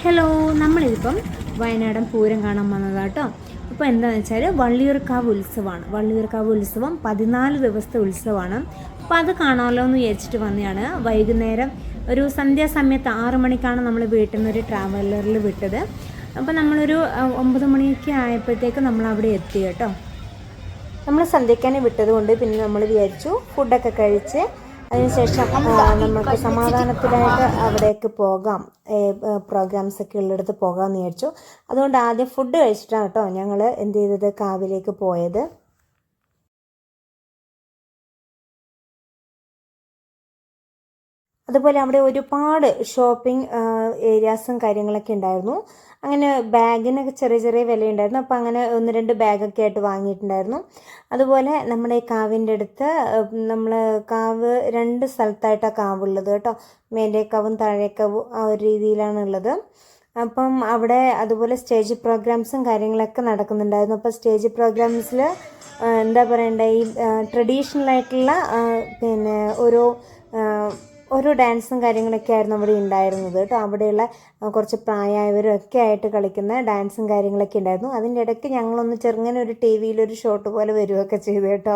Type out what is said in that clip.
Hello, നമ്മളിതിപ്പം വയനാടൻ പൂരം കാണാൻ വന്നതാട്ടോ. അപ്പോൾ എന്താണെന്ന് വെച്ചാൽ വള്ളിയൂർക്കാവ് ഉത്സവമാണ്. വള്ളിയൂർക്കാവ് ഉത്സവം 14 ദിവസത്തെ ഉത്സവമാണ്. അപ്പോൾ അത് കാണാമല്ലോ എന്ന് വിചാരിച്ചിട്ട് വന്നതാണ്. വൈകുന്നേരം ഒരു സന്ധ്യാസമയത്ത് 6 മണിക്കാണ് നമ്മൾ വീട്ടിൽ നിന്ന് ഒരു ട്രാവലറിൽ വിട്ടത്. അപ്പോൾ നമ്മളൊരു 9 മണിയൊക്കെ ആയപ്പോഴത്തേക്ക് നമ്മൾ അവിടെ എത്തി കേട്ടോ. നമ്മൾ സന്ധ്യക്കാനെ വിട്ടത് കൊണ്ട് പിന്നെ നമ്മൾ വിചാരിച്ചു ഫുഡൊക്കെ കഴിച്ച് അതിനുശേഷം നമുക്ക് സമാധാനത്തിലായിട്ട് അവിടേക്ക് പോകാം, പ്രോഗ്രാംസ് ഒക്കെ ഉള്ളിടത്ത് പോകാമെന്ന് വിചാരിച്ചു. അതുകൊണ്ട് ആദ്യം ഫുഡ് കഴിച്ചിട്ടാണ് കേട്ടോ ഞങ്ങൾ എന്ത് ചെയ്തത്, കാവിലേക്ക് പോയത്. അതുപോലെ അവിടെ ഒരുപാട് ഷോപ്പിംഗ് ഏരിയാസും കാര്യങ്ങളൊക്കെ ഉണ്ടായിരുന്നു. അങ്ങനെ ബാഗിനൊക്കെ ചെറിയ ചെറിയ വിലയുണ്ടായിരുന്നു. അപ്പോൾ അങ്ങനെ 1-2 ബാഗൊക്കെ ആയിട്ട് വാങ്ങിയിട്ടുണ്ടായിരുന്നു. അതുപോലെ നമ്മുടെ ഈ കാവിൻ്റെ അടുത്ത് നമ്മൾ കാവ് 2 സ്ഥലത്തായിട്ടാണ് കാവുള്ളത് കേട്ടോ. മേലേക്കാവും താഴേക്കാവും ആ ഒരു രീതിയിലാണ് ഉള്ളത്. അപ്പം അവിടെ അതുപോലെ സ്റ്റേജ് പ്രോഗ്രാംസും കാര്യങ്ങളൊക്കെ നടക്കുന്നുണ്ടായിരുന്നു. അപ്പോൾ സ്റ്റേജ് പ്രോഗ്രാംസിൽ എന്താ പറയണ്ടേ, ഈ ട്രഡീഷണൽ ആയിട്ടുള്ള പിന്നെ ഓരോ ഡാൻസും കാര്യങ്ങളൊക്കെ ആയിരുന്നു അവിടെ ഉണ്ടായിരുന്നത് കേട്ടോ. അവിടെയുള്ള കുറച്ച് പ്രായമായവരും ഒക്കെ ആയിട്ട് കളിക്കുന്ന ഡാൻസും കാര്യങ്ങളൊക്കെ ഉണ്ടായിരുന്നു. അതിൻ്റെ ഇടയ്ക്ക് ഞങ്ങളൊന്ന് ചെറുങ്ങനെ ഒരു ടി വിയിലൊരു ഷോട്ട് പോലെ വരികയൊക്കെ ചെയ്തു കേട്ടോ.